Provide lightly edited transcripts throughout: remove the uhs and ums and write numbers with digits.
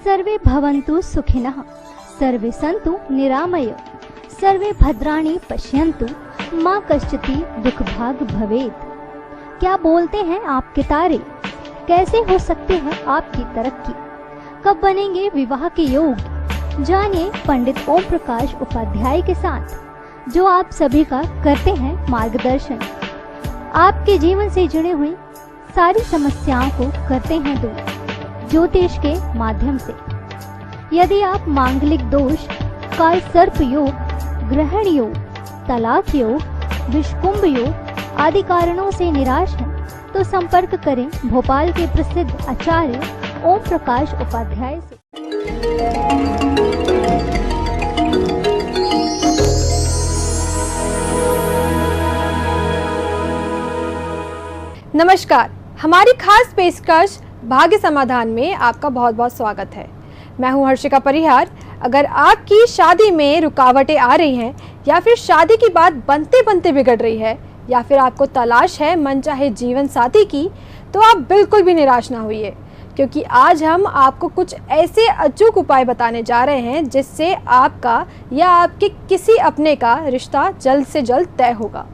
सर्वे भवन्तु सुखिनः, सर्वे सन्तु निरामय, सर्वे भद्राणि पश्यन्तु, माँ कश्चित् दुःखभाग् भवेत्। क्या बोलते हैं आपके तारे, कैसे हो सकती है आपकी तरक्की, कब बनेंगे विवाह के योग? जानिए पंडित ओम प्रकाश उपाध्याय के साथ, जो आप सभी का करते हैं मार्गदर्शन। आपके जीवन से जुड़े हुए सारी समस्याओं को करते हैं दूर ज्योतिष के माध्यम से। यदि आप मांगलिक दोष, काल सर्प योग, ग्रहण योग, तलाक योग, विषकुंभ योग आदि कारणों से निराश हैं, तो संपर्क करें भोपाल के प्रसिद्ध आचार्य ओम प्रकाश उपाध्याय से। नमस्कार, हमारी खास पेशकश भाग्य समाधान में आपका बहुत बहुत स्वागत है। मैं हूं हर्षिका परिहार। अगर आपकी शादी में रुकावटें आ रही हैं, या फिर शादी की बात बनते बनते बिगड़ रही है, या फिर आपको तलाश है मनचाहे जीवन साथी की, तो आप बिल्कुल भी निराश ना होइए, क्योंकि आज हम आपको कुछ ऐसे अचूक उपाय बताने जा रहे हैं जिससे आपका या आपके किसी अपने का रिश्ता जल्द से जल्द तय होगा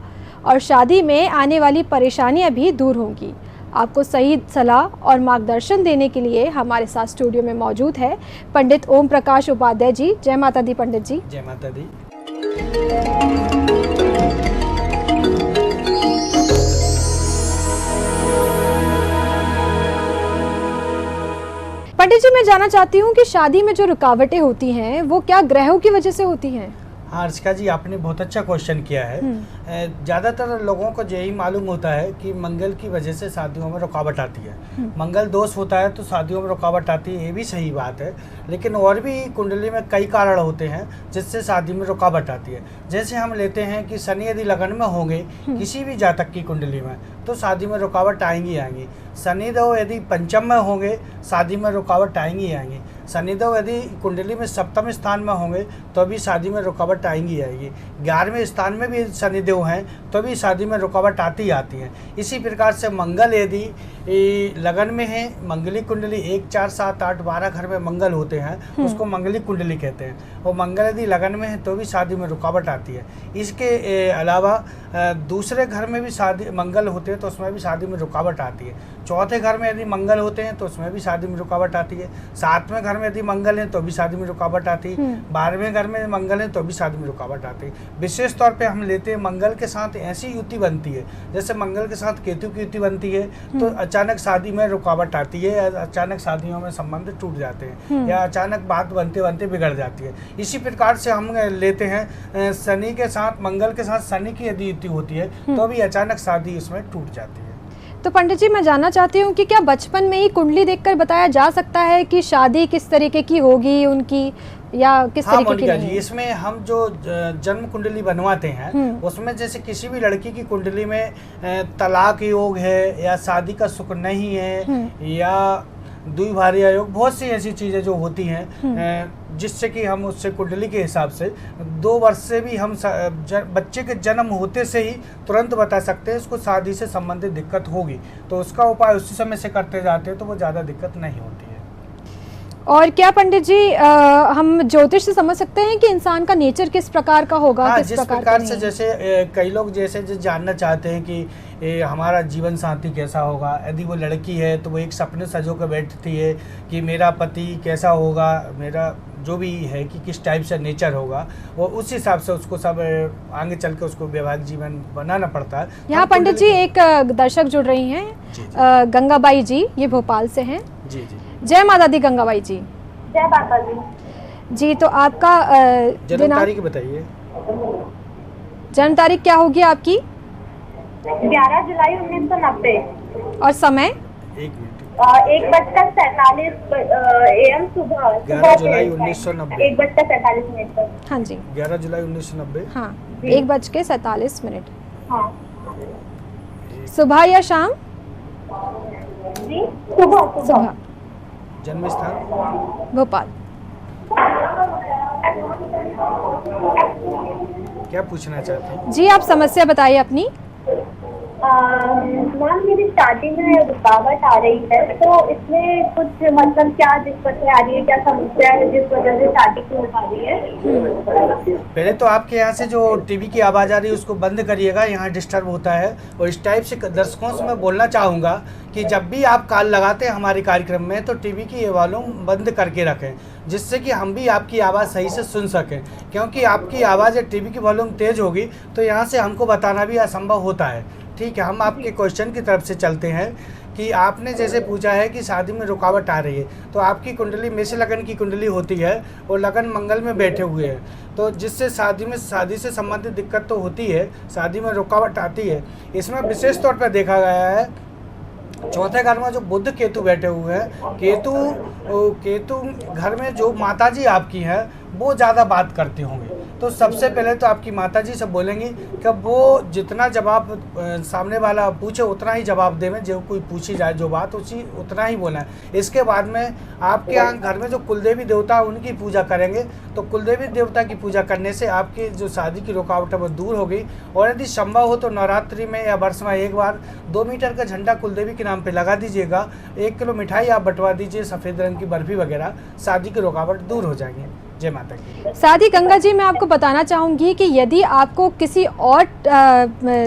और शादी में आने वाली परेशानियां भी दूर होंगी। आपको सही सलाह और मार्गदर्शन देने के लिए हमारे साथ स्टूडियो में मौजूद है पंडित ओम प्रकाश उपाध्याय जी। जय माता दी पंडित जी। जय माता दी। पंडित जी, मैं जानना चाहती हूँ कि शादी में जो रुकावटें होती हैं वो क्या ग्रहों की वजह से होती हैं? हाँ अर्चिका जी, आपने बहुत अच्छा क्वेश्चन किया है। ज़्यादातर लोगों को यही मालूम होता है कि मंगल की वजह से शादियों में रुकावट आती है। मंगल दोष होता है तो शादियों में रुकावट आती है, ये भी सही बात है। लेकिन और भी कुंडली में कई कारण होते हैं जिससे शादी में रुकावट आती है। जैसे हम लेते हैं कि शनि यदि लगन में होंगे किसी भी जातक की कुंडली में, तो शादी में रुकावट आएंगी आएंगी। शनिदेव यदि पंचम में होंगे, शादी में रुकावट आएंगी आएंगी। शनिदेव यदि कुंडली में सप्तम स्थान में होंगे तो भी शादी में रुकावट आएंगी आएगी। 11वें स्थान में भी शनिदेव हैं तो भी शादी में रुकावट आती आती है। इसी प्रकार से मंगल यदि लगन में है, मंगली कुंडली 1, 4, 7, 8, 12 घर में मंगल होते हैं, उसको मंगली कुंडली कहते हैं। और मंगल यदि लगन में है तो भी शादी में रुकावट आती है। इसके अलावा दूसरे घर में भी शादी मंगल होते हैं तो उसमें भी शादी में रुकावट आती है। चौथे घर में यदि मंगल होते हैं तो उसमें भी शादी में रुकावट आती है। 7वें घर में यदि मंगल है तो भी शादी में रुकावट आती है। 12वें घर में मंगल है तो भी शादी में रुकावट आती है। विशेष तौर पे हम लेते हैं मंगल के साथ ऐसी युति बनती है, जैसे मंगल के साथ केतु की युति बनती है तो अचानक शादी में रुकावट आती है, या अचानक शादियों में संबंध टूट जाते हैं, या अचानक बात बनते बनते बिगड़ जाती है। इसी प्रकार से हम लेते हैं शनि के साथ मंगल के साथ शनि की यदि युति होती है तो भी अचानक शादी इसमें टूट जाती है। तो पंडित जी, मैं जानना चाहती हूँ कि क्या बचपन में ही कुंडली देखकर बताया जा सकता है कि शादी किस तरीके की होगी उनकी, या किस तरीके की नहीं? इसमें हम जो जन्म कुंडली बनवाते हैं उसमें जैसे किसी भी लड़की की कुंडली में तलाक योग है, या शादी का सुख नहीं है, या द्विभार्या योग, बहुत सी ऐसी चीज़ें जो होती हैं जिससे कि हम उससे कुंडली के हिसाब से 2 वर्ष से भी हम बच्चे के जन्म होते से ही तुरंत बता सकते हैं इसको शादी से संबंधित दिक्कत होगी, तो उसका उपाय उसी समय से करते जाते हैं तो वो ज़्यादा दिक्कत नहीं होती है। और क्या पंडित जी हम ज्योतिष से समझ सकते हैं कि इंसान का नेचर किस प्रकार का होगा? हाँ, किस जिस प्रकार से जैसे कई लोग जैसे जानना चाहते हैं कि हमारा जीवन साथी कैसा होगा। यदि वो लड़की है तो वो एक सपने सजो कर बैठती है कि मेरा पति कैसा होगा, मेरा जो भी है कि किस टाइप से नेचर होगा, वो उस हिसाब से उसको सब आगे चल के उसको वैवाहिक जीवन बनाना पड़ता है। यहाँ पंडित जी एक दर्शक जुड़ रही हैं, गंगाबाई जी, ये भोपाल से हैं। जी जी। जय माता दी गंगाबाई जी। जय माता दी जी, तो आपका जन्म तारीख बताइए। जन्म तारीख क्या होगी आपकी? 11 जुलाई 1990। और समय? 1 मिनट। 1:47 AM सुबह। 11 जुलाई 1990। 1:47 पर। हाँ जी, 11 जुलाई 1990। हाँ, 1:47। हाँ सुबह या शाम? जी, सुबह। जन्म स्थान? भोपाल। क्या पूछना चाहते हैं? जी, आप समस्या बताइए अपनी। मैम मेरी शादी में रुकावट आ रही है, तो इसमें कुछ मतलब क्या दिक्कतें आ रही है, क्या समस्या है जिस वजह से शादी नहीं हो पा रही है? पहले तो आपके यहाँ से जो टीवी की आवाज़ आ रही है उसको बंद करिएगा, यहाँ डिस्टर्ब होता है। और इस टाइप से दर्शकों से मैं बोलना चाहूँगा कि जब भी आप कॉल लगाते हैं हमारे कार्यक्रम में तो टीवी की वॉल्यूम बंद करके रखें, जिससे कि हम भी आपकी आवाज़ सही से सुन सकें। क्योंकि आपकी आवाज़ या टीवी की वॉल्यूम तेज़ होगी तो यहाँ से हमको बताना भी असंभव होता है। ठीक है, हम आपके क्वेश्चन की तरफ से चलते हैं कि आपने जैसे पूछा है कि शादी में रुकावट आ रही है, तो आपकी कुंडली मेष लगन की कुंडली होती है और लगन मंगल में बैठे हुए हैं, तो जिससे शादी से संबंधित दिक्कत तो होती है, शादी में रुकावट आती है। इसमें विशेष तौर पर देखा गया है चौथे घर में जो बुध केतु बैठे हुए हैं, केतु घर में जो माताजी आपकी हैं वो ज़्यादा बात करती होंगी। तो सबसे पहले तो आपकी माताजी से बोलेंगी कि वो जितना जवाब सामने वाला पूछे उतना ही जवाब देवें, जो कोई पूछी जाए जो बात उतना ही बोला है। इसके बाद में आपके यहाँ घर में जो कुलदेवी देवता उनकी पूजा करेंगे, तो कुलदेवी देवता की पूजा करने से आपकी जो शादी की रुकावट है वो दूर होगी। और यदि संभव हो तो नवरात्रि में या वर्ष में एक बार 2 मीटर का झंडा कुलदेवी के नाम पे लगा दीजिएगा, 1 किलो मिठाई आप बंटवा दीजिए, सफ़ेद रंग की बर्फी वगैरह, शादी की रुकावट दूर हो जाएगी। जय माता की। साथ ही गंगा जी मैं आपको बताना चाहूँगी कि यदि आपको किसी और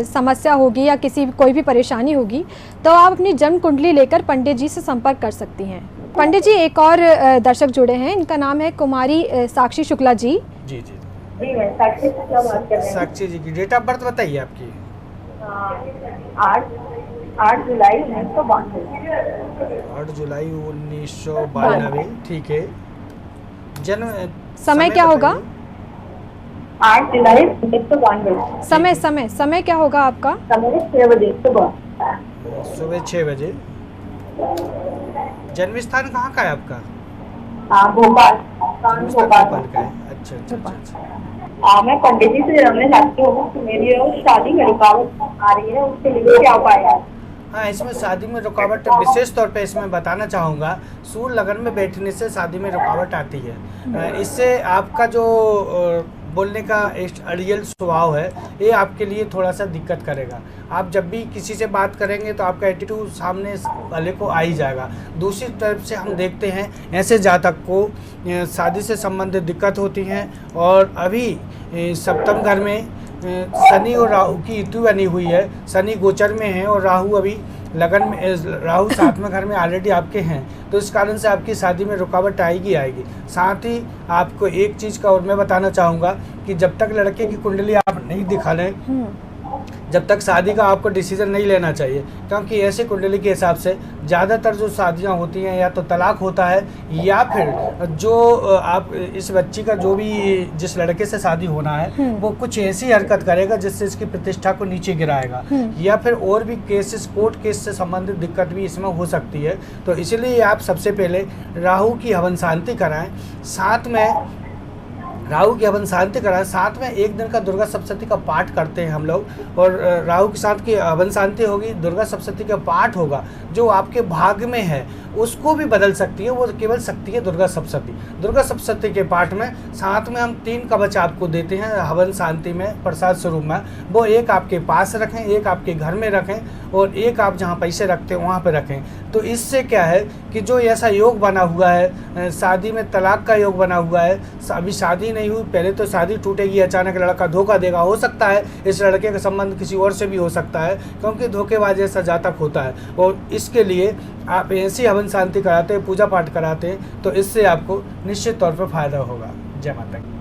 समस्या होगी या कोई भी परेशानी होगी तो आप अपनी जन्म कुंडली लेकर पंडित जी से संपर्क कर सकती हैं। पंडित जी, एक और दर्शक जुड़े हैं, इनका नाम है कुमारी साक्षी शुक्ला जी। जी जी जी मैं साक्षी शुक्ला बात कर रही हूँ। साक्षी जी की डेट ऑफ बर्थ बताइए आपकी। 8 जुलाई 1992। 8 जुलाई 1992। ठीक है, जन्म समय क्या होगा? 8 जुलाई 1992। समय क्या होगा आपका? समय 6 बजे सुबह 6 बजे। जन्म स्थान कहाँ का है आपका? भोपाल। जन्म स्थान भोपाल का है। अच्छा अच्छा अच्छा। मैं पंडित जी से जानना चाहती हूँ कि मेरी शादी में रुकावट आ रही है, उसके लिए क्या उपाय है? हाँ, इसमें शादी में रुकावट विशेष तौर पे इसमें बताना चाहूँगा, सूर्य लगन में बैठने से शादी में रुकावट आती है। इससे आपका जो बोलने का अड़ियल स्वभाव है ये आपके लिए थोड़ा सा दिक्कत करेगा। आप जब भी किसी से बात करेंगे तो आपका एटीट्यूड सामने वाले को आ ही जाएगा। दूसरी तरफ से हम देखते हैं ऐसे जातक को शादी से संबंधित दिक्कत होती हैं। और अभी सप्तम घर में शनि और राहु की युति बनी हुई है, शनि गोचर में है और राहु अभी लगन में, राहु 7वें घर में ऑलरेडी आपके हैं, तो इस कारण से आपकी शादी में रुकावट आएगी। साथ ही आपको एक चीज़ का और मैं बताना चाहूँगा कि जब तक लड़के की कुंडली आप नहीं दिखा लें, जब तक शादी का आपको डिसीजन नहीं लेना चाहिए, क्योंकि ऐसे कुंडली के हिसाब से ज़्यादातर जो शादियां होती हैं या तो तलाक होता है या फिर जो आप इस बच्ची का जो भी जिस लड़के से शादी होना है वो कुछ ऐसी हरकत करेगा जिससे इसकी प्रतिष्ठा को नीचे गिराएगा, या फिर और भी केसेस कोर्ट केस से संबंधित दिक्कत भी इसमें हो सकती है। तो इसलिए आप सबसे पहले राहु की हवन शांति कराएं, साथ में राहु की हवन शांति कराएं, साथ में एक दिन का दुर्गा सप्तशती का पाठ करते हैं हम लोग। और राहु के साथ की हवन शांति होगी, दुर्गा सप्तशती का पाठ होगा, जो आपके भाग्य में है उसको भी बदल सकती है, वो केवल सकती है दुर्गा सप्तशती। दुर्गा सप्तशती के पाठ में साथ में हम 3 कवच आपको देते हैं हवन शांति में प्रसाद स्वरूप में। वो एक आपके पास रखें, एक आपके घर में रखें और एक आप जहाँ पैसे रखते हैं वहाँ पर रखें। तो इससे क्या है कि जो ऐसा योग बना हुआ है, शादी में तलाक का योग बना हुआ है, अभी शादी नहीं हुई, पहले तो शादी टूटेगी, अचानक लड़का धोखा देगा, हो सकता है इस लड़के का संबंध किसी और से भी हो सकता है, क्योंकि धोखेबाज ऐसा जातक होता है। और इसके लिए आप ऐसी हवन शांति कराते हैं, पूजा पाठ कराते हैं, तो इससे आपको निश्चित तौर पर फायदा होगा। जय माता की।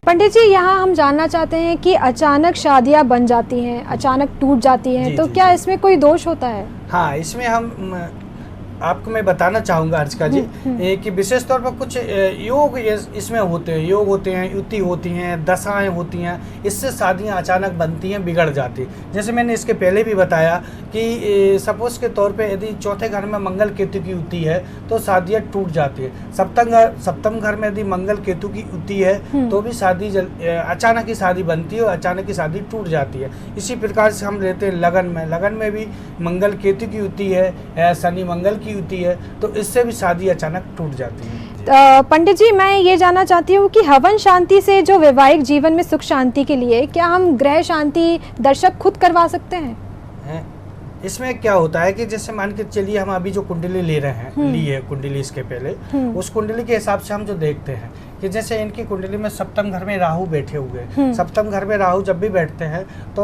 पंडित जी, यहाँ हम जानना चाहते हैं कि अचानक शादियाँ बन जाती हैं, अचानक टूट जाती हैं, तो क्या इसमें कोई दोष होता है? हाँ, इसमें हम आपको मैं बताना चाहूँगा अर्चिका जी कि विशेष तौर पर कुछ योग इसमें होते हैं, योग होते हैं, युति होती हैं, दशाएं होती हैं, इससे शादियां अचानक बनती हैं, बिगड़ जाती। जैसे मैंने इसके पहले भी बताया कि सपोज के तौर पे यदि चौथे घर में मंगल केतु की युति है तो शादियां टूट जाती है। सप्तम घर में यदि मंगल केतु की युति है तो भी शादी अचानक ही शादी बनती है और अचानक ही शादी टूट जाती है। इसी प्रकार से हम लेते हैं लगन में भी मंगल केतु की युति है, शनि मंगल की युति है, तो इससे भी शादी अचानक टूट जाती है। पंडित जी, मैं ये जानना चाहती हूँ कि हवन शांति से जो वैवाहिक जीवन में सुख शांति के लिए क्या हम ग्रह शांति दर्शक खुद करवा सकते हैं? इसमें क्या होता है कि जैसे मान के चलिए हम अभी जो कुंडली ले रहे हैं, ली है कुंडली इसके पहले, उस कुंडली के हिसाब से हम जो देखते हैं कि जैसे इनकी कुंडली में सप्तम घर में राहु बैठे हुए हैं। सप्तम घर में राहु जब भी बैठते हैं तो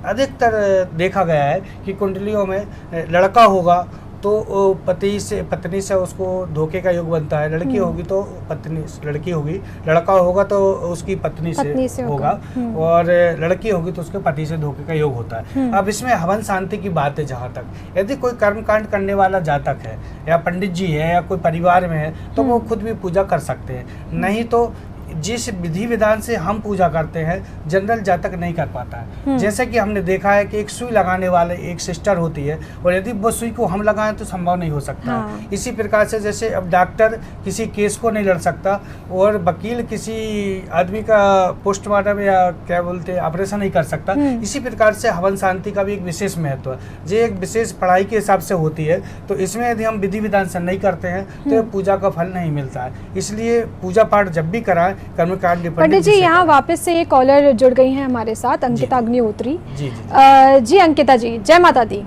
अधिकतर देखा गया है कि कुंडलियों में लड़का होगा तो पति से पत्नी से उसको धोखे का योग बनता है, लड़की होगी तो पत्नी, लड़की होगी, लड़का होगा तो उसकी पत्नी से होगा, और लड़की होगी तो उसके पति से धोखे का योग होता है। अब इसमें हवन शांति की बात है, जहाँ तक यदि कोई कर्मकांड करने वाला जातक है या पंडित जी है या कोई परिवार में है तो वो खुद भी पूजा कर सकते हैं, नहीं तो जिस विधि विधान से हम पूजा करते हैं जनरल जातक नहीं कर पाता है। जैसे कि हमने देखा है कि एक सुई लगाने वाले एक सिस्टर होती है और यदि वो सुई को हम लगाएं तो संभव नहीं हो सकता है। इसी प्रकार से जैसे अब डॉक्टर किसी केस को नहीं लड़ सकता और वकील किसी आदमी का पोस्टमार्टम या क्या बोलते हैं ऑपरेशन नहीं कर सकता, इसी प्रकार से हवन शांति का भी एक विशेष महत्व है, जो एक विशेष पढ़ाई के हिसाब से होती है। तो इसमें यदि हम विधि विधान से नहीं करते हैं तो पूजा का फल नहीं मिलता है। इसलिए पूजा पाठ जब भी कराएं कर्मकांड। पंडित जी यहाँ वापस से एक कॉलर जुड़ गई हैं हमारे साथ, अंकिता अग्निहोत्री। जी अंकिता जी, जय माता दी।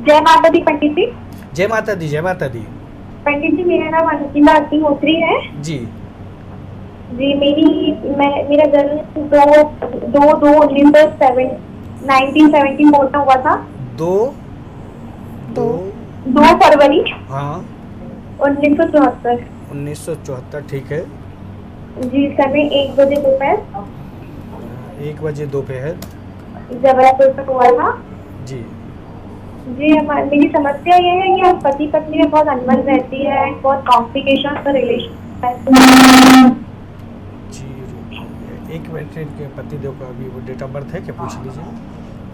जय माता दी पंडित जी। जय माता दी, जय माता दी। पंडित जी मेरा नाम अंकिता अग्निहोत्री है जी। जी मेरा जन्म 1974 में हुआ था। 2 फरवरी हाँ 1974। ठीक है जी। समय 1 बजे दोपहर 1 बजे दोपहर जबलपुर में हुआ था जी। जी मेरी समस्या ये है कि हम पति पत्नी में बहुत अनबन रहती है, बहुत कॉम्प्लिकेशन का रिलेशन जी। एक मिनट, के पति देव का अभी वो डेट ऑफ बर्थ है क्या पूछ लीजिए।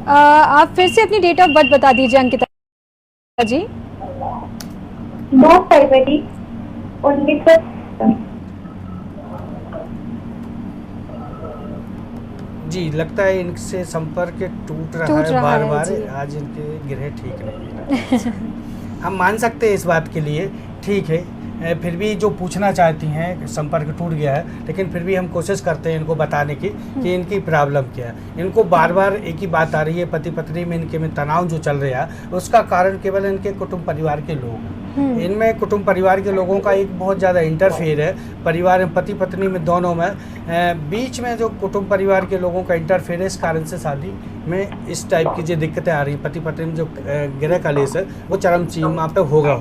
आप फिर से अपनी डेट ऑफ बर्थ बता दीजिए अंकिता जी। 2 फरवरी 1970। जी, लगता है इनसे संपर्क टूट रहा है बार बार। आज इनके ग्रह ठीक नहीं है। हम मान सकते हैं इस बात के लिए, ठीक है। फिर भी जो पूछना चाहती हैं, संपर्क टूट गया है, लेकिन फिर भी हम कोशिश करते हैं इनको बताने की कि इनकी प्रॉब्लम क्या है। इनको बार बार एक ही बात आ रही है, पति पत्नी में इनके में तनाव जो चल रहा है उसका कारण केवल इनके कुटुंब परिवार के लोग हैं। इनमें कुटुंब परिवार के लोगों का एक बहुत ज़्यादा इंटरफेयर है, परिवार में पति पत्नी में दोनों में बीच में जो कुटुंब परिवार के लोगों का इंटरफेयर है, इस कारण से शादी में इस टाइप की जो दिक्कतें आ रही हैं। पति पत्नी में जो ग्रह कलेश है वो चरम सीमा पे होगा।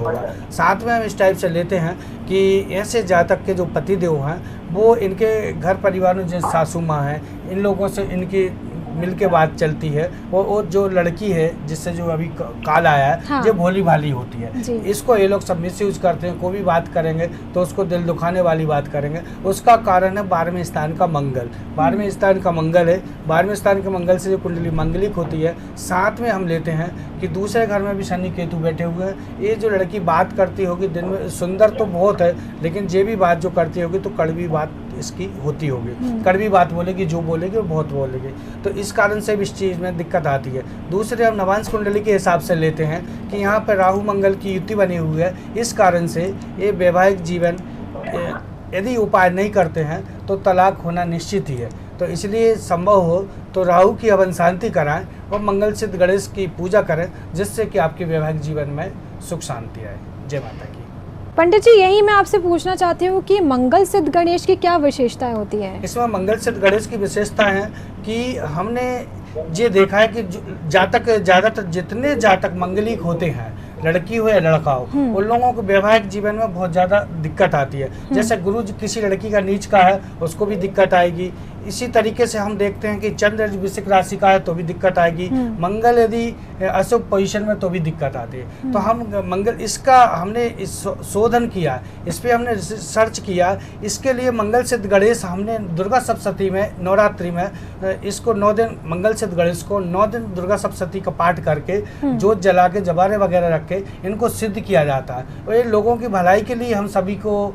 साथ में हम इस टाइप से लेते हैं कि ऐसे जातक के जो पति देव हैं वो इनके घर परिवार में जो सासू माँ हैं, इन लोगों से इनकी मिल के बात चलती है। वो जो लड़की है जिससे जो अभी काल आया है, हाँ। जो भोली भाली होती है, इसको ये लोग सब मिसयूज करते हैं। कोई भी बात करेंगे तो उसको दिल दुखाने वाली बात करेंगे। उसका कारण है 12वें स्थान का मंगल। 12वें स्थान का मंगल है, 12वें स्थान के मंगल से जो कुंडली मंगलिक होती है। साथ में हम लेते हैं कि दूसरे घर में भी शनि केतु बैठे हुए हैं। ये जो लड़की बात करती होगी दिन में, सुंदर तो बहुत है, लेकिन जे भी बात जो करती होगी तो कड़वी बात इसकी होती होगी। कड़वी बात बोलेगी, जो बोलेगी वो बहुत बोलेगी। तो इस कारण से भी इस चीज़ में दिक्कत आती है। दूसरे हम नवांश कुंडली के हिसाब से लेते हैं कि यहाँ पर राहु मंगल की युति बनी हुई है। इस कारण से ये वैवाहिक जीवन यदि उपाय नहीं करते हैं तो तलाक होना निश्चित ही है। तो इसलिए संभव हो तो राहु की हवन शांति कराएं और मंगल सिद्ध गणेश की पूजा करें, जिससे कि आपके वैवाहिक जीवन में सुख शांति आए। जय माता की। पंडित जी, यही मैं आपसे पूछना चाहती हूँ कि मंगल सिद्ध गणेश की क्या विशेषताएं होती हैं? इसमें मंगल सिद्ध गणेश की विशेषता है कि हमने ये देखा है कि जातक ज़्यादातर जितने जातक मंगलिक होते हैं, लड़की हो या लड़का हो, उन लोगों को वैवाहिक जीवन में बहुत ज़्यादा दिक्कत आती है। जैसे गुरु किसी लड़की का नीच का है उसको भी दिक्कत आएगी। इसी तरीके से हम देखते हैं कि चंद्र वृश्चिक राशि का है तो भी दिक्कत आएगी। मंगल यदि अशुभ पोजीशन में तो भी दिक्कत आती है। तो हम मंगल इसका हमने शोधन किया, इस पर हमने सर्च किया। इसके लिए मंगल सिद्ध गणेश हमने दुर्गा सप्तशती में नवरात्रि में इसको 9 दिन मंगल सिद्ध गणेश को 9 दिन दुर्गा सप्तशती का पाठ करके जोत जला के जबारे वगैरह रख के इनको सिद्ध किया जाता है। और ये लोगों की भलाई के लिए हम सभी को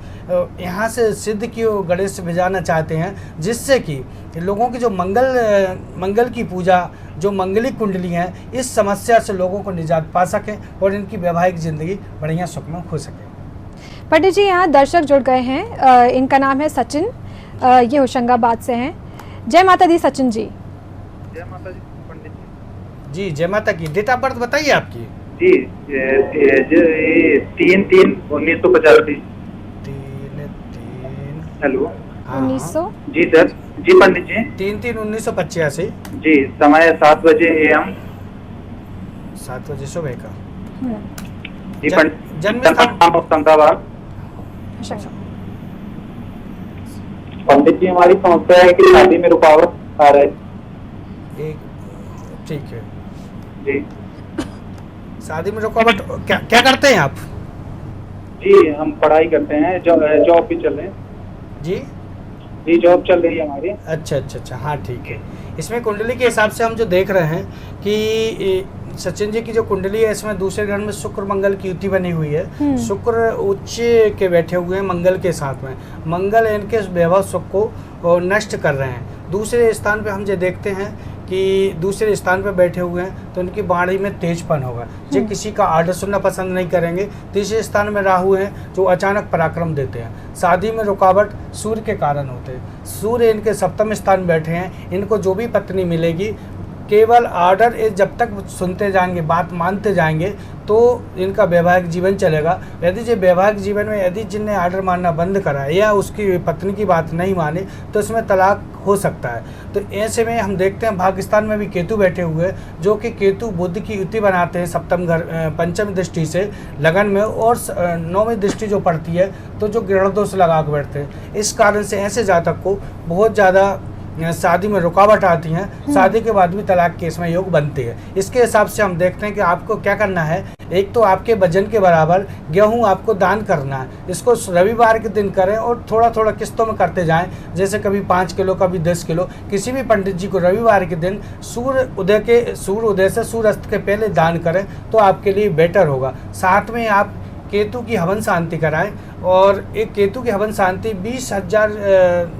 यहाँ से सिद्ध की गणेश भेजाना चाहते हैं, जिससे कि लोगों की जो मंगल की पूजा, जो मंगलिक कुंडली है, इस समस्या से लोगों को निजात पा सकें और इनकी वैवाहिक जिंदगी बढ़िया सुखमय हो सके। पंडित जी, यहाँ दर्शक जुड़ गए हैं। इनका नाम है सचिन, ये होशंगाबाद से हैं। जय माता दी सचिन जी। जय माता जी पंडित जी जय माता की। डेट ऑफ बर्थ बताइए आपकी। जी 3/3/1985। 3/3। हेलो। हाँ 1900। जी सर। जी पंडित जी। 3/3/1985। जी समय 7 बजे AM। 7 बजे सुबह का। जी जन्म स्थान अहमदाबाद। अच्छा। पंडित जी हमारी समस्या है कि शादी में रुकावट आ रहा है। एक ठीक है। जी शादी में रुकावट क्या क्या करते हैं आप? जी हम पढ़ाई करते हैं, जॉब भी चल रहे हैं। जी जी जॉब चल रही है हमारी। अच्छा अच्छा अच्छा, हाँ ठीक है। इसमें कुंडली के हिसाब से हम जो देख रहे हैं कि सचिन जी की जो कुंडली है इसमें दूसरे घर में शुक्र मंगल की युति बनी हुई है। शुक्र उच्च के बैठे हुए हैं मंगल के साथ में। मंगल इनके वैभव सुख को नष्ट कर रहे हैं। दूसरे स्थान पे हम जो देखते हैं कि दूसरे स्थान पे बैठे हुए हैं तो उनकी वाणी में तेजपन होगा, जो किसी का आर्डर सुनना पसंद नहीं करेंगे। तीसरे स्थान में राहु हैं जो अचानक पराक्रम देते हैं। शादी में रुकावट सूर्य के कारण होते हैं। सूर्य इनके सप्तम स्थान बैठे हैं। इनको जो भी पत्नी मिलेगी केवल आर्डर जब तक सुनते जाएंगे, बात मानते जाएंगे तो इनका वैवाहिक जीवन चलेगा। यदि जो वैवाहिक जीवन में यदि जिनने आर्डर मानना बंद करा या उसकी पत्नी की बात नहीं माने तो इसमें तलाक हो सकता है। तो ऐसे में हम देखते हैं पाकिस्तान में भी केतु बैठे हुए हैं जो कि केतु बुध की युति बनाते हैं सप्तम घर पंचम दृष्टि से लगन में, और नौवीं दृष्टि जो पड़ती है तो जो ग्रह दोष लगा के बैठते हैं। इस कारण से ऐसे जातक को बहुत ज़्यादा शादी में रुकावट आती हैं। शादी के बाद भी तलाक के इसमें योग बनते हैं। इसके हिसाब से हम देखते हैं कि आपको क्या करना है। एक तो आपके वजन के बराबर गेहूं आपको दान करना है। इसको रविवार के दिन करें और थोड़ा थोड़ा किस्तों में करते जाएं, जैसे कभी 5 किलो कभी 10 किलो। किसी भी पंडित जी को रविवार के दिन सूर्य उदय से सूर्यास्त के पहले दान करें तो आपके लिए बेटर होगा। साथ में आप केतु की हवन शांति कराएं, और एक केतु की हवन शांति 20,000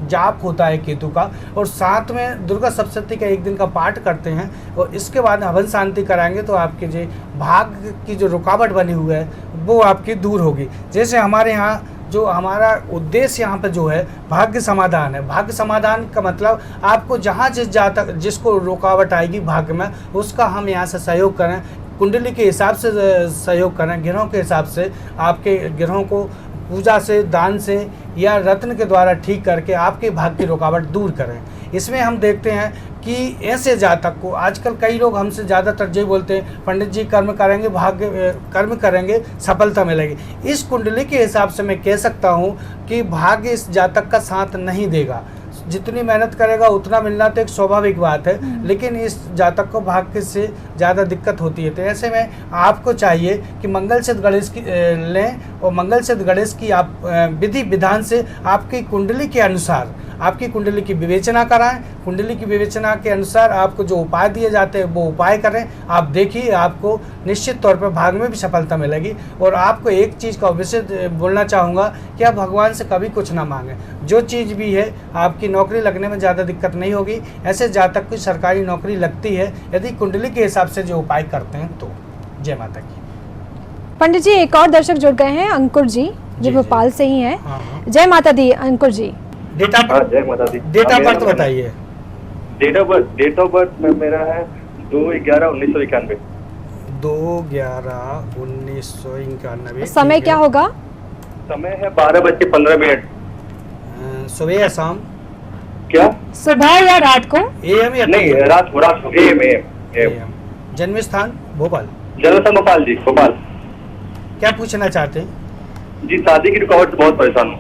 जाप होता है केतु का, और साथ में दुर्गा सप्तशती का एक दिन का पाठ करते हैं और इसके बाद हवन शांति कराएंगे तो आपके जो भाग्य की जो रुकावट बनी हुई है वो आपकी दूर होगी। जैसे हमारे यहाँ जो हमारा उद्देश्य यहाँ पे जो है भाग्य समाधान है। भाग्य समाधान का मतलब आपको जहाँ जिसको रुकावट आएगी भाग्य में उसका हम यहाँ से सहयोग करें, कुंडली के हिसाब से सहयोग करें, ग्रहों के हिसाब से आपके ग्रहों को पूजा से, दान से या रत्न के द्वारा ठीक करके आपके भाग्य की रुकावट दूर करें। इसमें हम देखते हैं कि ऐसे जातक को आजकल कई लोग हमसे ज़्यादातर जो बोलते हैं पंडित जी कर्म करेंगे कर्म करेंगे सफलता मिलेगी। इस कुंडली के हिसाब से मैं कह सकता हूँ कि भाग्य इस जातक का साथ नहीं देगा। जितनी मेहनत करेगा उतना मिलना तो एक स्वाभाविक बात है, लेकिन इस जातक को भाग्य से ज़्यादा दिक्कत होती है। तो ऐसे में आपको चाहिए कि मंगल सिद्ध गणेश की लें, और मंगल सिद्ध गणेश की आप विधि विधान से आपकी कुंडली के अनुसार आपकी कुंडली की विवेचना कराएं। कुंडली की विवेचना के अनुसार आपको जो उपाय दिए जाते हैं वो उपाय करें। आप देखिए आपको निश्चित तौर पर भाग्य में भी सफलता मिलेगी। और आपको एक चीज़ का अवश्य बोलना चाहूँगा कि आप भगवान से कभी कुछ ना मांगें। जो चीज़ भी है आपकी नौकरी लगने में ज़्यादा दिक्कत नहीं होगी। ऐसे जातक की सरकारी नौकरी लगती है यदि कुंडली के हिसाब से जो उपाय करते हैं तो। जय माता की। पंडित जी एक और दर्शक जुड़ गए हैं, अंकुर जी जो भोपाल से ही हैं। हाँ। जय माता दी अंकुर जी। डेट ऑफ बर्थ बताइए। डेट ऑफ बर्थ मेरा है 2/11/1991। 2/11/1991। समय क्या होगा? समय है 12:15। सुबह या शाम? क्या सुबह या रात को? AM या नहीं, रात को AM। जन्म स्थान भोपाल? जन्म भोपाल जी, भोपाल। क्या पूछना चाहते हैं जी? शादी की रुकावट से बहुत परेशान हूँ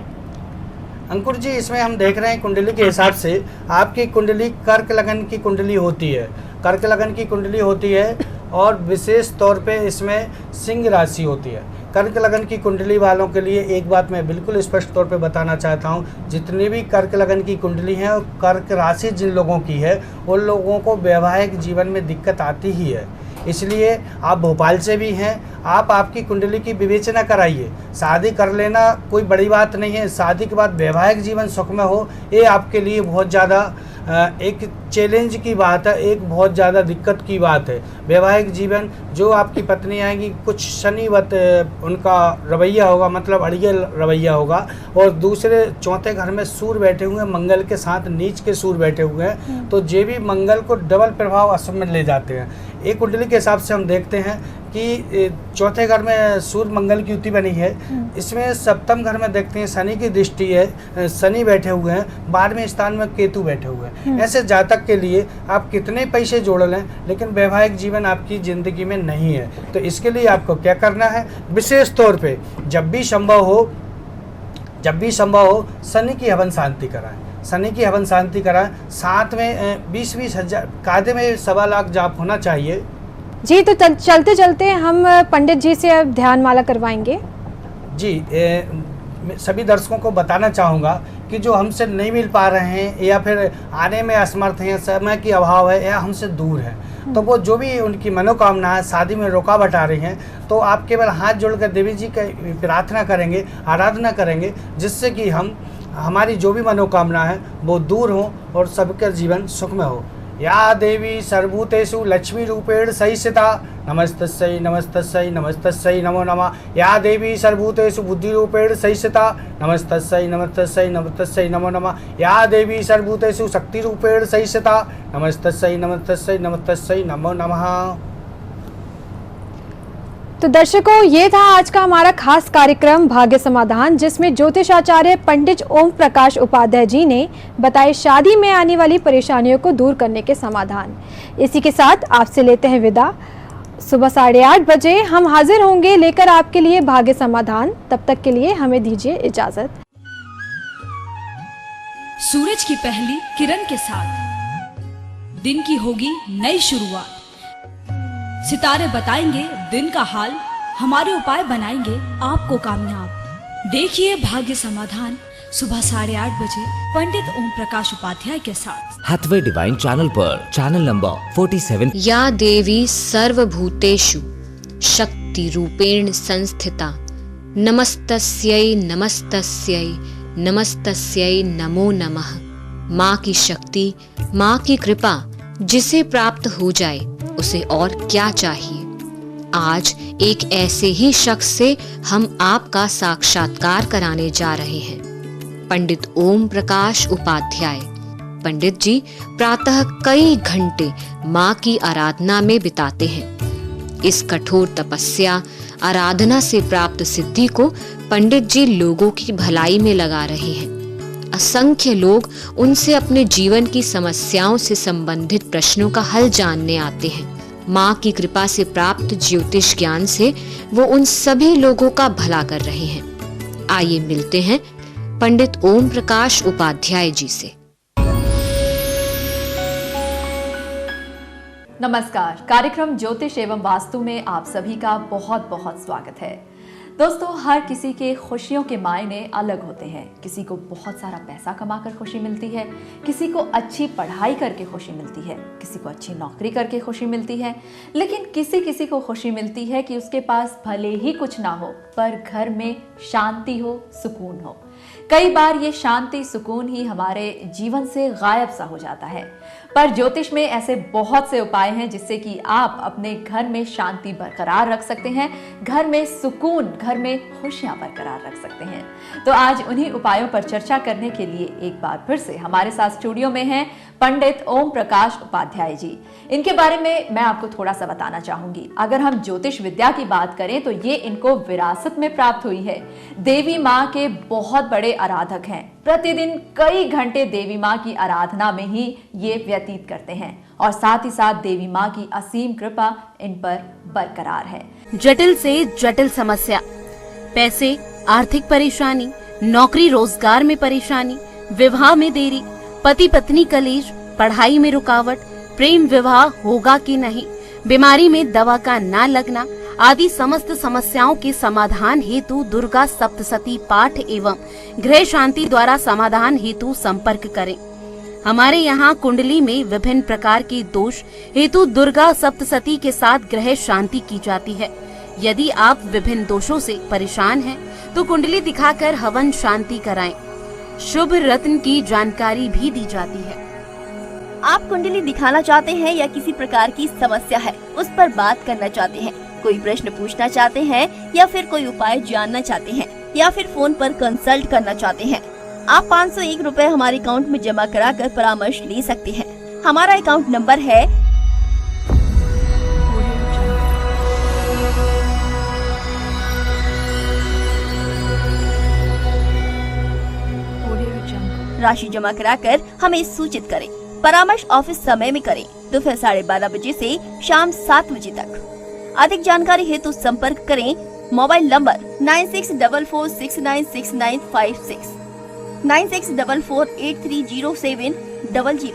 अंकुर जी। इसमें हम देख रहे हैं कुंडली के हिसाब से आपकी कुंडली कर्क लगन की कुंडली होती है। कर्क लगन की कुंडली होती है और विशेष तौर पे इसमें सिंह राशि होती है। कर्क लगन की कुंडली वालों के लिए एक बात मैं बिल्कुल स्पष्ट तौर पे बताना चाहता हूँ, जितनी भी कर्क लगन की कुंडली है और कर्क राशि जिन लोगों की है उन लोगों को वैवाहिक जीवन में दिक्कत आती ही है। इसलिए आप भोपाल से भी हैं, आप आपकी कुंडली की विवेचना कराइए। शादी कर लेना कोई बड़ी बात नहीं है, शादी के बाद वैवाहिक जीवन सुख में हो ये आपके लिए बहुत ज़्यादा एक चैलेंज की बात है, एक बहुत ज़्यादा दिक्कत की बात है। वैवाहिक जीवन जो आपकी पत्नी आएंगी कुछ शनिवत उनका रवैया होगा, मतलब अड़ियल रवैया होगा, और दूसरे चौथे घर में सूर्य बैठे हुए हैं, मंगल के साथ नीच के सूर्य बैठे हुए हैं, तो ये भी मंगल को डबल प्रभाव असर में ले जाते हैं। एक कुंडली के हिसाब से हम देखते हैं कि चौथे घर में सूर्य मंगल की युति बनी है, इसमें सप्तम घर में देखते हैं शनि की दृष्टि है, शनि बैठे हुए हैं, 12वें स्थान में केतु बैठे हुए हैं। ऐसे जातक के लिए आप कितने पैसे जोड़ लें लेकिन वैवाहिक जीवन आपकी ज़िंदगी में नहीं है। तो इसके लिए आपको क्या करना है, विशेष तौर पे जब भी संभव हो शनि की हवन शांति कराएं, शनि की हवन शांति कराएं। साथ में 20-20 हज़ार कायदे में 1.25 लाख जाप होना चाहिए। जी, तो चलते चलते हम पंडित जी से अब ध्यान माला करवाएंगे। जी, सभी दर्शकों को बताना चाहूँगा कि जो हमसे नहीं मिल पा रहे हैं या फिर आने में असमर्थ हैं, समय की अभाव है या हमसे दूर है, तो वो जो भी उनकी मनोकामना है, शादी में रुकावट आ रही हैं, तो आप केवल हाथ जोड़कर देवी जी की प्रार्थना करेंगे, आराधना करेंगे, जिससे कि हमारी जो भी मनोकामना है वो दूर हो और सबका जीवन सुखमय हो। या देवी सर्वभूतेषु लक्ष्मी रूपेण संस्थिता नमस्तस्यै नमस्तस्यै नमस्तस्यै नमो नमः। या देवी सर्वभूतेषु बुद्धि रूपेण संस्थिता नमस्तस्यै नमस्तस्यै नमस्तस्यै नमो नमः। या देवी सर्वभूतेषु शक्ति रूपेण संस्थिता नमस्तस्यै नमस्तस्यै नमस्तस्यै नमो नमः। तो दर्शकों, ये था आज का हमारा खास कार्यक्रम भाग्य समाधान, जिसमें ज्योतिषाचार्य पंडित ओम प्रकाश उपाध्याय जी ने बताए शादी में आने वाली परेशानियों को दूर करने के समाधान। इसी के साथ आपसे लेते हैं विदा। सुबह 8:30 बजे हम हाजिर होंगे लेकर आपके लिए भाग्य समाधान। तब तक के लिए हमें दीजिए इजाजत। सूरज की पहली किरण के साथ दिन की होगी नई शुरुआत। सितारे बताएंगे दिन का हाल, हमारे उपाय बनाएंगे आपको कामयाब। देखिए भाग्य समाधान सुबह 8:30 बजे पंडित ओम प्रकाश उपाध्याय के साथ हाथवे डिवाइन चैनल पर, चैनल नंबर 47। या देवी सर्वभूतेषु शक्ति रूपेण संस्थिता नमस्तस्यै नमस्तस्यै नमस्तस्यै नमो नमः। माँ की शक्ति, माँ की कृपा जिसे प्राप्त हो जाए उसे और क्या चाहिए। आज एक ऐसे ही शख्स से हम आपका साक्षात्कार कराने जा रहे हैं, पंडित ओम प्रकाश उपाध्याय। पंडित जी प्रातः कई घंटे माँ की आराधना में बिताते हैं। इस कठोर तपस्या आराधना से प्राप्त सिद्धि को पंडित जी लोगों की भलाई में लगा रहे हैं। असंख्य लोग उनसे अपने जीवन की समस्याओं से संबंधित प्रश्नों का हल जानने आते हैं। माँ की कृपा से प्राप्त ज्योतिष ज्ञान से वो उन सभी लोगों का भला कर रहे हैं। आइए मिलते हैं पंडित ओम प्रकाश उपाध्याय जी से। नमस्कार, कार्यक्रम ज्योतिष एवं वास्तु में आप सभी का बहुत बहुत स्वागत है। दोस्तों, हर किसी के खुशियों के मायने अलग होते हैं। किसी को बहुत सारा पैसा कमाकर खुशी मिलती है, किसी को अच्छी पढ़ाई करके खुशी मिलती है, किसी को अच्छी नौकरी करके खुशी मिलती है, लेकिन किसी को खुशी मिलती है कि उसके पास भले ही कुछ ना हो पर घर में शांति हो, सुकून हो। कई बार ये शांति सुकून ही हमारे जीवन से गायब सा हो जाता है, पर ज्योतिष में ऐसे बहुत से उपाय हैं जिससे कि आप अपने घर में शांति बरकरार रख सकते हैं, घर में सुकून, घर में खुशियां बरकरार रख सकते हैं। तो आज उन्हीं उपायों पर चर्चा करने के लिए एक बार फिर से हमारे साथ स्टूडियो में हैं पंडित ओम प्रकाश उपाध्याय जी। इनके बारे में मैं आपको थोड़ा सा बताना चाहूंगी। अगर हम ज्योतिष विद्या की बात करें तो ये इनको विरासत में प्राप्त हुई है। देवी माँ के बहुत बड़े आराधक हैं। प्रतिदिन कई घंटे देवी माँ की आराधना में ही ये व्यतीत करते हैं और साथ ही साथ देवी माँ की असीम कृपा इन पर बरकरार है। जटिल से जटिल समस्या, पैसे, आर्थिक परेशानी, नौकरी रोजगार में परेशानी, विवाह में देरी, पति पत्नी कलेश, पढ़ाई में रुकावट, प्रेम विवाह होगा कि नहीं, बीमारी में दवा का ना लगना आदि समस्त समस्याओं के समाधान हेतु दुर्गा सप्तशती पाठ एवं गृह शांति द्वारा समाधान हेतु संपर्क करें। हमारे यहाँ कुंडली में विभिन्न प्रकार के दोष हेतु दुर्गा सप्तशती के साथ गृह शांति की जाती है। यदि आप विभिन्न दोषों से परेशान हैं तो कुंडली दिखाकर हवन शांति कराएं। शुभ रत्न की जानकारी भी दी जाती है। आप कुंडली दिखाना चाहते हैं या किसी प्रकार की समस्या है उस पर बात करना चाहते हैं, कोई प्रश्न पूछना चाहते हैं या फिर कोई उपाय जानना चाहते हैं या फिर फोन पर कंसल्ट करना चाहते हैं, आप 501 रुपए हमारे अकाउंट में जमा कराकर परामर्श ले सकते हैं। हमारा अकाउंट नंबर है राशि जमा कराकर हमें सूचित करें। परामर्श ऑफिस समय में करें, दोपहर 12:30 बजे से शाम 7 बजे तक। अधिक जानकारी हेतु संपर्क करें मोबाइल नंबर 9644696956, 9644830700।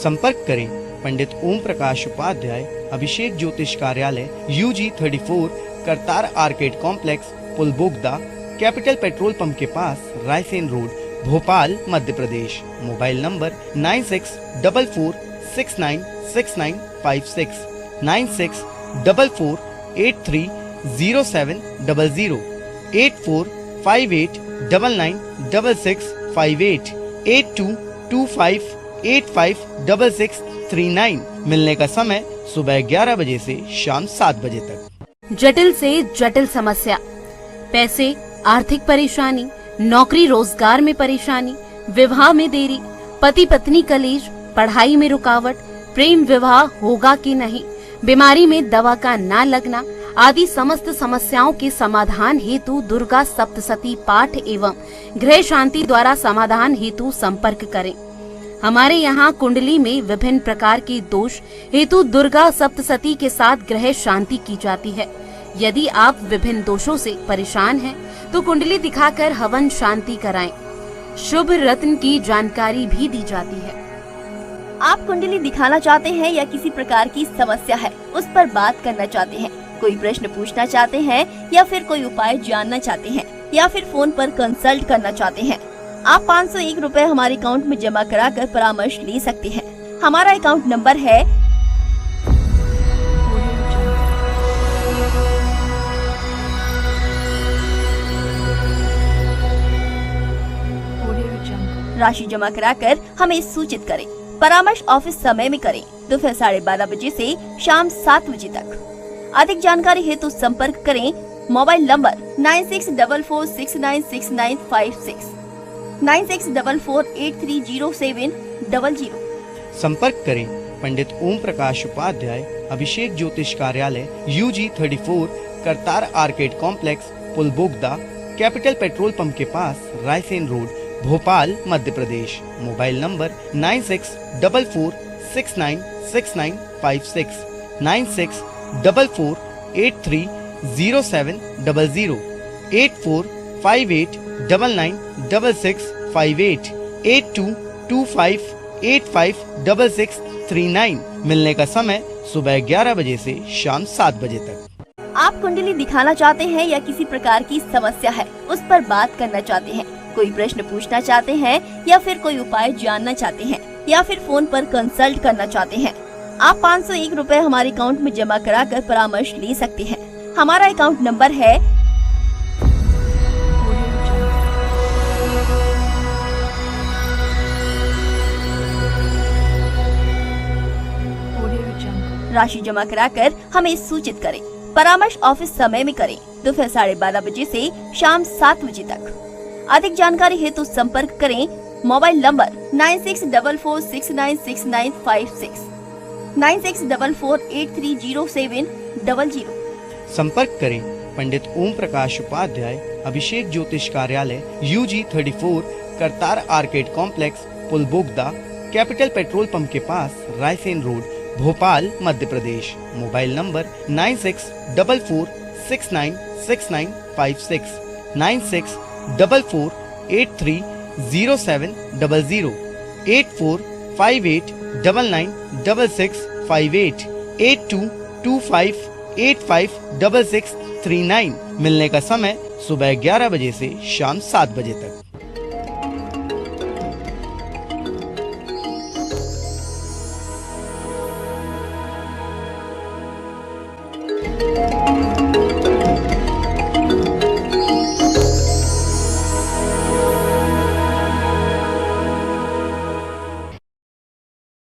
संपर्क करें पंडित ओम प्रकाश उपाध्याय, अभिषेक ज्योतिष कार्यालय, UG 34, Kartar arcade complex, Pul Bogda, capital petrol pump के पास, Raisen road, Bhopal, Madhya Pradesh. Mobile number 9644696956, 9644830700, 8458996658, 8225856639। मिलने का समय सुबह 11 बजे से शाम 7 बजे तक। जटिल से जटिल समस्या, पैसे, आर्थिक परेशानी, नौकरी रोजगार में परेशानी, विवाह में देरी, पति पत्नी कलेश, पढ़ाई में रुकावट, प्रेम विवाह होगा कि नहीं, बीमारी में दवा का ना लगना आदि समस्त समस्याओं के समाधान हेतु दुर्गा सप्तशती पाठ एवं गृह शांति द्वारा समाधान हेतु संपर्क करें। हमारे यहाँ कुंडली में विभिन्न प्रकार के दोष हेतु दुर्गा सप्तशती के साथ गृह शांति की जाती है। यदि आप विभिन्न दोषों से परेशान हैं, तो कुंडली दिखाकर हवन शांति कराएं। शुभ रत्न की जानकारी भी दी जाती है। आप कुंडली दिखाना चाहते हैं या किसी प्रकार की समस्या है उस पर बात करना चाहते हैं, कोई प्रश्न पूछना चाहते हैं या फिर कोई उपाय जानना चाहते हैं या फिर फोन पर कंसल्ट करना चाहते हैं, आप 501 रुपए हमारे अकाउंट में जमा कराकर परामर्श ले सकते हैं। हमारा अकाउंट नंबर है राशि जमा कराकर हमें सूचित करें। परामर्श ऑफिस समय में करें, दोपहर 12:30 बजे से शाम 7 बजे तक। अधिक जानकारी हेतु संपर्क करें मोबाइल नंबर 9644696956, 9644830700। संपर्क करें पंडित ओम प्रकाश उपाध्याय, अभिषेक ज्योतिष कार्यालय, UG 34, Kartar arcade complex, Pul Bogda, capital petrol pump के पास, Raisen road, Bhopal, Madhya Pradesh. Mobile number 9644696956, 9644830700, 8458996658, 8225856639। मिलने का समय सुबह 11 बजे से शाम 7 बजे तक। आप कुंडली दिखाना चाहते हैं या किसी प्रकार की समस्या है उस पर बात करना चाहते हैं, कोई प्रश्न पूछना चाहते हैं या फिर कोई उपाय जानना चाहते हैं या फिर फोन पर कंसल्ट करना चाहते हैं, आप 501 रुपए हमारे अकाउंट में जमा कराकर परामर्श ले सकते हैं। हमारा अकाउंट नंबर है राशि जमा कराकर हमें सूचित करें। परामर्श ऑफिस समय में करें, दोपहर 12:30 बजे से शाम 7 बजे तक। अधिक जानकारी हेतु संपर्क करें मोबाइल नंबर 9644696956, 9644830700। संपर्क करें पंडित ओम प्रकाश उपाध्याय, अभिषेक ज्योतिष कार्यालय, UG 34, Kartar arcade complex, Pul Bogda, capital petrol pump के पास, Raisen road, Bhopal, Madhya Pradesh. Mobile number 9644696956, 9644830700, 8458996658, 8225856639। मिलने का समय सुबह 11 बजे से शाम 7 बजे तक।